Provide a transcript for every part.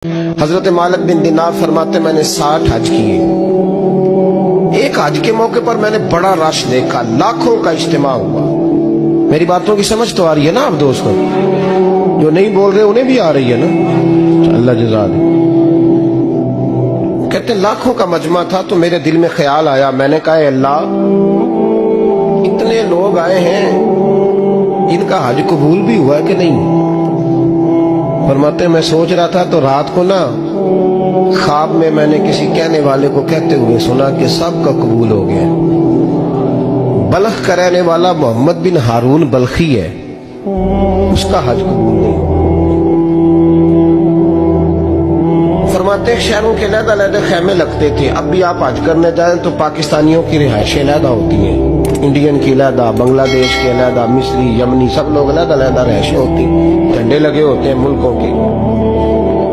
حضرت مالک بن دینار فرماتے मैंने 60 हज किए। एक हज के मौके पर मैंने बड़ा रश देखा, लाखों का इज्तिमा हुआ। मेरी बातों की समझ तो आ रही है ना आप दोस्तों? जो नहीं बोल रहे उन्हें भी आ रही है ना? अल्लाह जज़ा दे। कहते लाखों का मजमा था तो मेरे दिल में ख्याल आया, मैंने कहा अल्लाह इतने लोग आए हैं, इनका हज कबूल भी हुआ कि नहीं? फरमाते मैं सोच रहा था तो रात को ना ख्वाब में मैंने किसी कहने वाले को कहते हुए सुना कि सबका कबूल हो गया। बल्ख का रहने वाला मोहम्मद बिन हारून बल्खी है, उसका हज कबूल नहीं। फरमाते शहरों के अलग-अलग खैमे लगते थे। अब भी आप हज करने जाएं तो पाकिस्तानियों की रिहाइशें अलग होती हैं, इंडियन की अलग, बांग्लादेश के अलग, मिस्री, यमनी, सब लोग अलग-अलग रिहाइशें होती, झंडे लगे होते हैं मुल्कों के।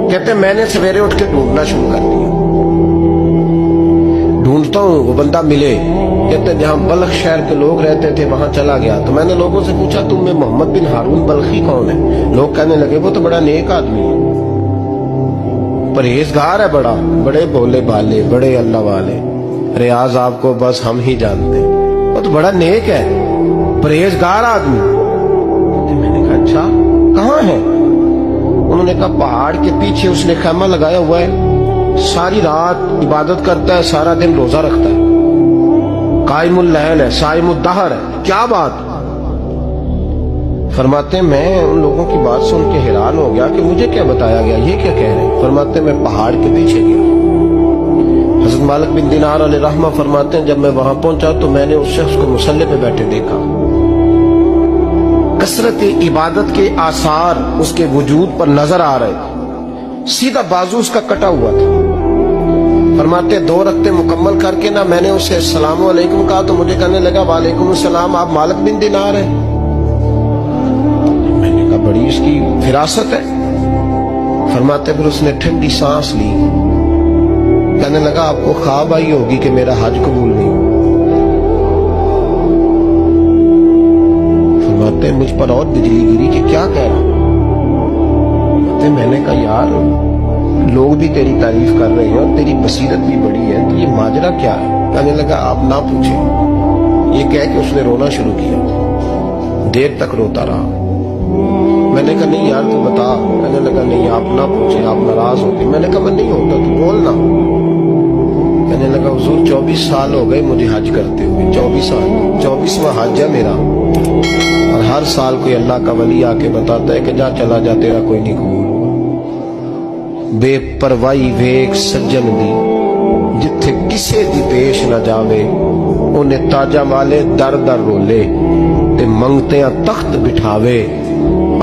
कहते मैंने सवेरे उठ के ढूंढना शुरू कर दिया, ढूंढता हूँ वो बंदा मिले। कहते जहाँ बल्ख शहर के लोग रहते थे वहां चला गया तो मैंने लोगों से पूछा तुम में मोहम्मद बिन हारून बल्खी कौन है? लोग कहने लगे वो तो बड़ा नेक आदमी है, परहेजगार है, बड़े भोले भाले, बड़े अल्लाह वाले, रियाज आपको बस हम ही जानते, वो तो बड़ा नेक है, परहेजगार आदमी। मैंने कहा अच्छा कहाँ है? उन्होंने कहा पहाड़ के पीछे उसने खैमा लगाया हुआ है, सारी रात इबादत करता है, सारा दिन रोजा रखता है, कायमुल लैल है, साइमुद दहर है। क्या बात? फरमाते मैं उन लोगों की बात सुन के हैरान हो गया कि मुझे क्या बताया गया, ये क्या कह रहे हैं? फरमाते मैं पहाड़ के पीछे गया। हज़रत मालिक बिन दीनार अलैहि रहमा फरमाते हैं जब मैं वहां पहुंचा तो मैंने उस शख्स को मुसल्ले पे बैठे देखा, कसरत इबादत के आसार उसके वजूद पर नजर आ रहे, सीधा बाजू उसका कटा हुआ था। फरमाते 2 रक्ते मुकम्मल करके ना मैंने उसे अस्सलाम वालेकुम कहा तो मुझे कहने लगा वालेकुम अस्सलाम, आप मालिक बिन दीनार हैं? मैंने कहा बड़ी इसकी फिरासत है। फरमाते फिर उसने ठंडी सांस ली, कहने लगा आपको ख्वाब आई होगी कि मेरा हज कबूल नहीं हुआ। फरमाते मुझ पर और बिजली गिरी कि क्या कह रहा? मैंने कहा यार लोग भी तेरी तारीफ कर रहे हैं और तेरी बसीरत भी बड़ी है, तो ये माजरा क्या है? कहने लगा आप ना पूछे। ये कह के उसने रोना शुरू किया, देर तक रोता रहा। मैंने कहा नहीं यार तू बता। कहने लगा नहीं आप ना पूछे, आप नाराज होते। मैंने कहा मैं नहीं होता, तू बोलना। कहने लगा हुजूर 24 साल हो गए मुझे हज करते हुए, 24 साल, 24वां हज है मेरा, और हर साल कोई अल्लाह का वली आके बताता है कि जा चला जा तेरा कोई नहीं कबूल हुआ। बेपरवाही वेख सज्जन दी, जिथे किसे दी पेश न जावे, उन्हें ताजा वाले दर दर रोले ते मंगते तख्त बिठावे,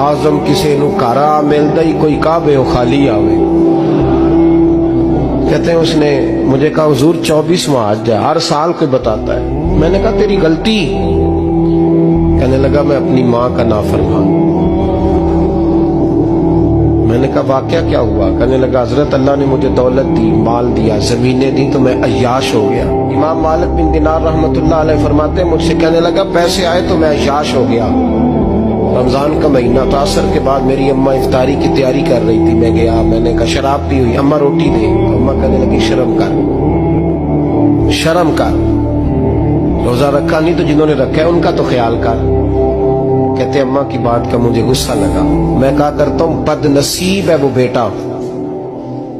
आजम किसे नु कारा मिलदा ही कोई काबे ओ खाली आवे। कहते हैं उसने मुझे कहा हुजूर 24वां हज है, हर साल कोई बताता है। मैंने कहा तेरी गलती। कहने लगा मैं अपनी माँ का नाफरमान। मैंने कहा वाकया क्या हुआ? कहने लगा हजरत अल्लाह ने मुझे दौलत दी, माल दिया, जमीनें दी तो मैं अय्याश हो गया। इमाम मालिक बिन दीनार रहमतुल्लाह अलैह फरमाते हैं मुझसे कहने लगा पैसे आए तो मैं अय्याश हो गया। रमजान का महीना था, असर के बाद मेरी अम्मा इफ्तारी की तैयारी कर रही थी, मैं गया, मैंने कहा शराब पी हुई, अम्मा रोटी दे। अम्मा कहने लगी शर्म कर, शर्म कर, रोजा रखा नहीं तो जिन्होंने रखा है उनका तो ख्याल कर। कहते अम्मा की बात का मुझे गुस्सा लगा। मैं कहा करता हूं बदनसीब है वो बेटा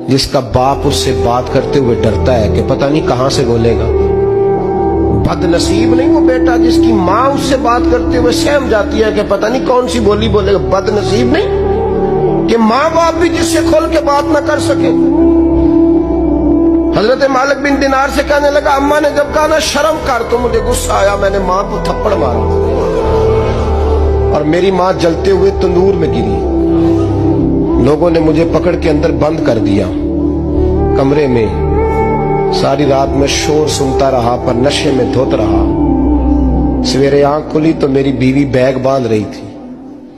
जिसका बाप उससे बात करते हुए डरता है कि पता नहीं कहां से बोलेगा। बदनसीब नहीं वो बेटा जिसकी माँ उससे बात करते हुए सहम जाती है कि पता नहीं कौन सी बोली बोलेगा। बदनसीब नहीं कि माँ बाप भी जिससे खोल के बात ना कर सके। हजरत मालिक बिन दीनार से कहने लगा अम्मा ने जब कहा ना शर्म कर तो मुझे गुस्सा आया, मैंने माँ को थप्पड़ मारा और मेरी माँ जलते हुए तंदूर में गिरी। लोगों ने मुझे पकड़ के अंदर बंद कर दिया कमरे में। सारी रात में शोर सुनता रहा पर नशे में धुत रहा। सवेरे आंख खुली तो मेरी बीवी बैग बांध रही थी।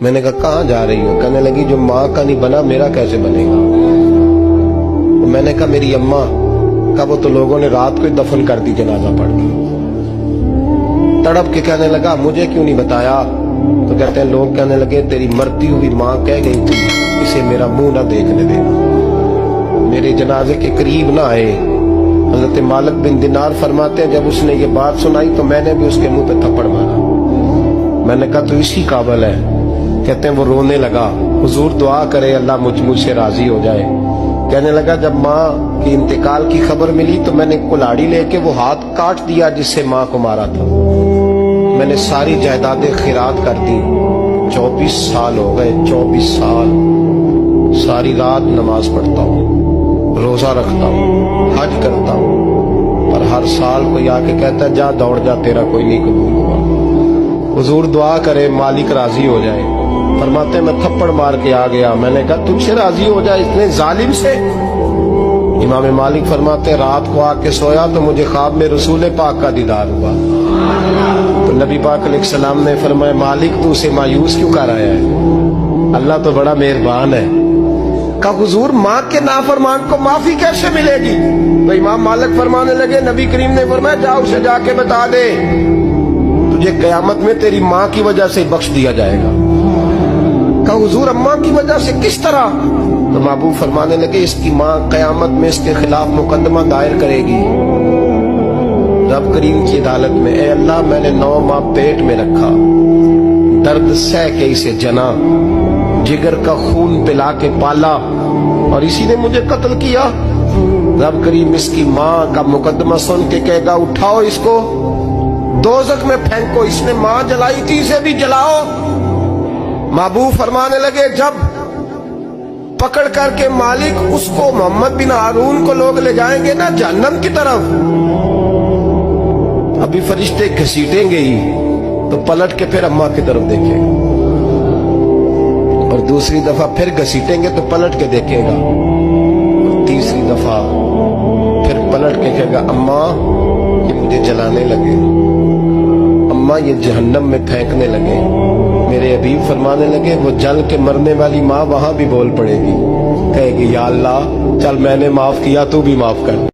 मैंने कहा कहाँ जा रही हो? कहने लगी जो माँ का नहीं बना मेरा कैसे बनेगा? तो मैंने कहा मेरी अम्मा का वो तो लोगों ने रात को ही दफन कर दी जनाजा पढ़ के। तड़प के कहने लगा मुझे क्यों नहीं बताया? तो कहते हैं लोग कहने लगे तेरी मरती हुई माँ कह गई थी इसे मेरा मुंह ना देखने देना। जनाजे के करीब ना आए। हजरत मालिक बिन दिनार फरमाते हैं जब उसने ये बात सुनाई तो मैंने भी उसके मुंह पे थप्पड़ मारा। मैंने कहा तो इसी काबिल है। कहते हैं वो रोने लगा, हुजूर दुआ करे अल्लाह मुझसे राजी हो जाए। कहने लगा जब माँ की इंतकाल की खबर मिली तो मैंने कुल्हाड़ी लेके वो हाथ काट दिया जिससे माँ को मारा था। मैंने सारी जायदादें खिरात कर दी। 24 साल हो गए, 24 साल सारी रात नमाज पढ़ता हूँ, रोजा रखता हूँ, हज करता हूँ, पर हर साल कोई आके कहता जा दौड़ जा तेरा कोई नहीं कबूल हुआ। हुजूर दुआ करे मालिक राजी हो जाए। फरमाते मैं थप्पड़ मार के आ गया। मैंने कहा तुझसे राजी हो जाए इतने जालिम से। इमाम मालिक फरमाते रात को आके सोया तो मुझे ख्वाब में रसूल पाक का दीदार हुआ। तो नबी पाक अलैहिस्सलाम ने फरमाया मालिक तू उसे मायूस क्यों कर आया है, अल्लाह तो बड़ा मेहरबान है। कहा हुजूर माँ के नाफरमान को माफी कैसे मिलेगी? तो इमाम मालिक फरमाने लगे नबी करीम ने फरमाया जा उसे जाके बता दे तुझे कयामत में तेरी माँ की वजह से बख्श दिया जाएगा। कहा हुजूर अम्मा की वजह से किस तरह? तो महबूब फरमाने लगे इसकी माँ कयामत में इसके खिलाफ मुकदमा दायर करेगी रब करीम की अदालत में। ए अल्लाह मैंने 9 माह पेट में रखा, दर्द सह के इसे जना, जिगर का खून पिला के पाला और इसी ने मुझे कत्ल किया। रब करीम इसकी माँ का मुकदमा सुन के कहेगा उठाओ इसको दोज़ख में फेंको, इसने माँ जलाई थी इसे भी जलाओ। महबूब फरमाने लगे जब पकड़ करके मालिक उसको मोहम्मद बिन हारून को लोग ले जाएंगे ना जहन्नम की तरफ, अभी फरिश्ते घसीटेंगे ही तो पलट के फिर अम्मा की तरफ देखेगा और दूसरी दफा फिर घसीटेंगे तो पलट के देखेगा और तीसरी दफा फिर पलट के कहेगा अम्मा ये मुझे जलाने लगे, अम्मा ये जहन्नम में फेंकने लगे। मेरे हबीब फरमाने लगे वो जल के मरने वाली माँ वहां भी बोल पड़ेगी, कहेगी या अल्लाह चल मैंने माफ किया तू भी माफ कर।